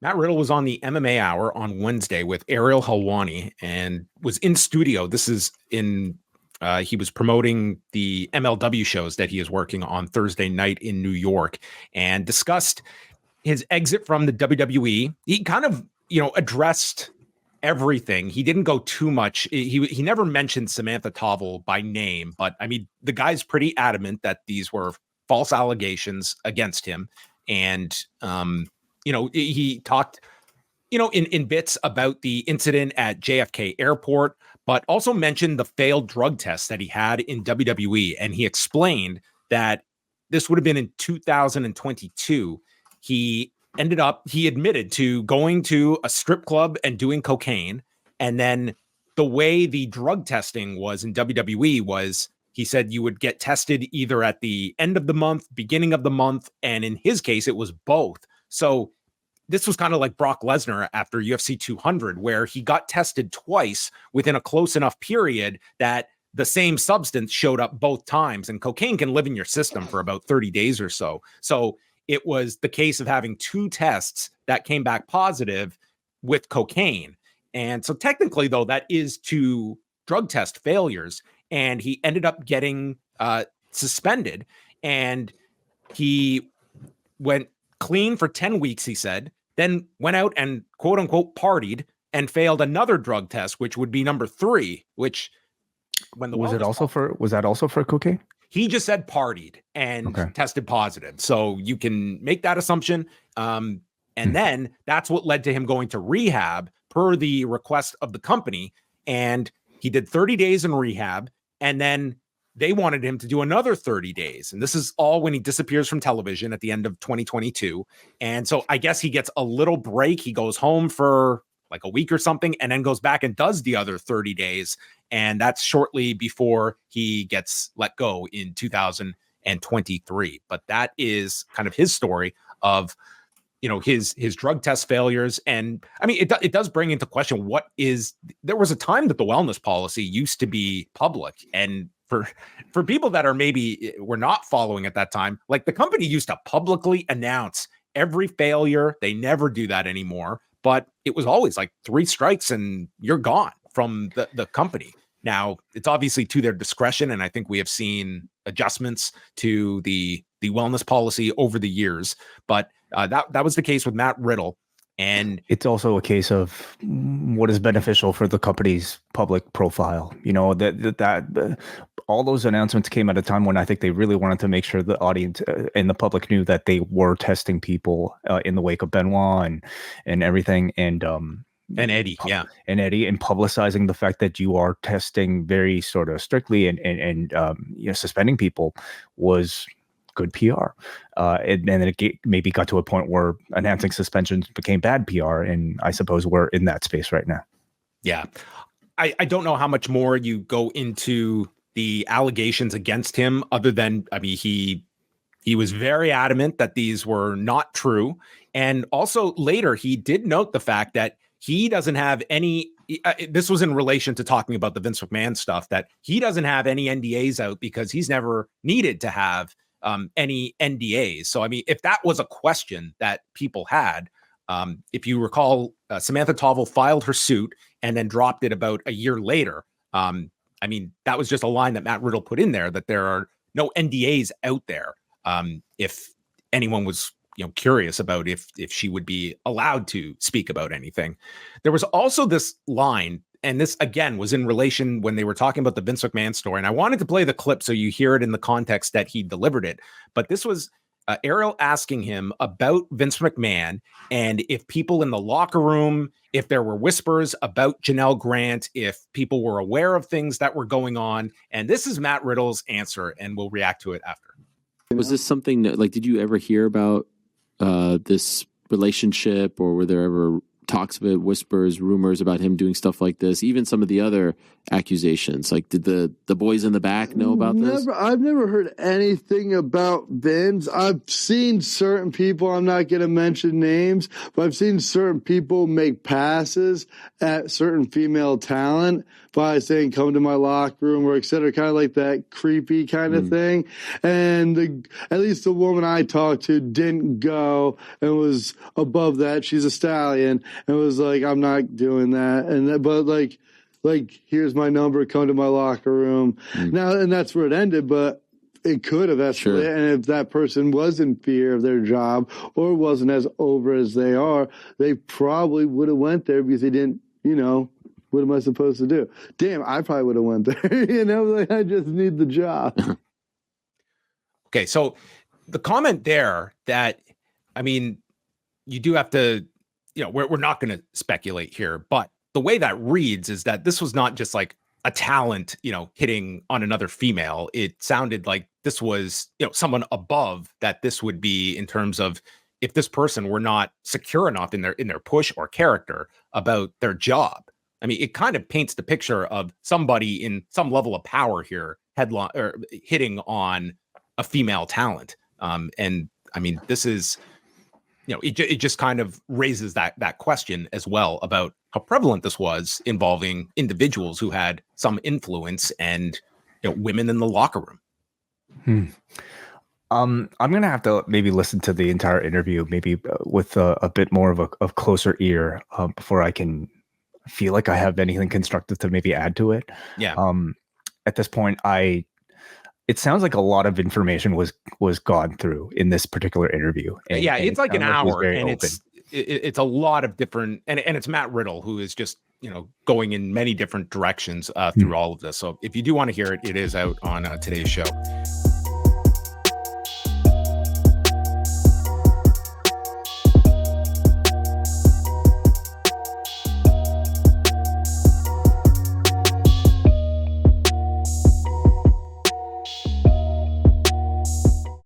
Matt Riddle was on the MMA Hour on Wednesday with Ariel Helwani and was in studio. This is in he was promoting the MLW shows that he is working on Thursday night in New York and discussed his exit from the WWE. He kind of, addressed everything. He didn't go too much. He never mentioned Samantha Tovel by name, but I mean, the guy's pretty adamant that these were false allegations against him. And he talked, in bits about the incident at JFK Airport, but also mentioned the failed drug test that he had in WWE. And he explained that this would have been in 2022. He admitted to going to a strip club and doing cocaine. And then the way the drug testing was in WWE was, he said you would get tested either at the end of the month, beginning of the month. And in his case, it was both. So this was kind of like Brock Lesnar after UFC 200, where he got tested twice within a close enough period that the same substance showed up both times. And cocaine can live in your system for about 30 days or so. So it was the case of having two tests that came back positive with cocaine. And so technically, though, that is two drug test failures. And he ended up getting suspended. And he went clean for 10 weeks, he said, then went out and quote unquote partied and failed another drug test, which would be number 3, which when the was that also for cocaine? He just said partied and tested positive. So you can make that assumption. And then that's what led to him going to rehab per the request of the company. And he did 30 days in rehab. And then they wanted him to do another 30 days. And this is all when he disappears from television at the end of 2022. And so I guess he gets a little break. He goes home for like a week or something, and then goes back and does the other 30 days. And that's shortly before he gets let go in 2023. But that is kind of his story of, his drug test failures. And I mean, it does bring into question there was a time that the wellness policy used to be public. And for people that are maybe were not following at that time, like the company used to publicly announce every failure. They never do that anymore. But it was always like 3 strikes and you're gone from the company. Now, it's obviously to their discretion, and I think we have seen adjustments to the wellness policy over the years. But that was the case with Matt Riddle. And it's also a case of what is beneficial for the company's public profile. All those announcements came at a time when I think they really wanted to make sure the audience and the public knew that they were testing people in the wake of Benoit and everything. And Eddie, and Eddie, and publicizing the fact that you are testing very sort of strictly and suspending people was good PR. And then it maybe got to a point where announcing suspensions became bad PR. And I suppose we're in that space right now. Yeah. I don't know how much more you go into the allegations against him, other than, I mean, he was very adamant that these were not true. And also later, he did note the fact that he doesn't have any, this was in relation to talking about the Vince McMahon stuff, that he doesn't have any NDAs out because he's never needed to have any NDAs. So, I mean, if that was a question that people had, if you recall, Samantha Tovel filed her suit and then dropped it about a year later. I mean, that was just a line that Matt Riddle put in there, that there are no NDAs out there. If anyone was, curious about if she would be allowed to speak about anything. There was also this line, and this again was in relation when they were talking about the Vince McMahon story. And I wanted to play the clip so you hear it in the context that he delivered it. But this was Ariel asking him about Vince McMahon, and if people in the locker room, if there were whispers about Janelle Grant, if people were aware of things that were going on. And this is Matt Riddle's answer, and we'll react to it after. Was this something that, did you ever hear about this relationship, or were there ever talks of it, whispers, rumors about him doing stuff like this. Even some of the other accusations. Like, did the boys in the back know about this? I've never heard anything about Vince. I've seen certain people, I'm not going to mention names, but I've seen certain people make passes at certain female talent by saying, come to my locker room or et cetera, kind of like that creepy kind of thing. And at least the woman I talked to didn't go and was above that. She's a stallion and was like, I'm not doing that. But here's my number, come to my locker room. Now, and that's where it ended, but it could have escalated. Sure. And if that person was in fear of their job or wasn't as over as they are, they probably would have went there because they didn't, what am I supposed to do? Damn, I probably would have went there. I just need the job. Okay, so the comment there that, you do have to, we're not going to speculate here, but the way that reads is that this was not just like a talent, hitting on another female. It sounded like this was, someone above that this would be in terms of if this person were not secure enough in their push or character about their job. It kind of paints the picture of somebody in some level of power here, headline or hitting on a female talent. This is, it just kind of raises that question as well about how prevalent this was involving individuals who had some influence and women in the locker room. I'm going to have to maybe listen to the entire interview, maybe with a bit more of a closer ear before I can feel like I have anything constructive to maybe add to it. Yeah. At this point, it sounds like a lot of information was gone through in this particular interview. And it's like an hour, and it's a lot of different, and it's Matt Riddle who is just going in many different directions through all of this. So if you do want to hear it, it is out on today's show.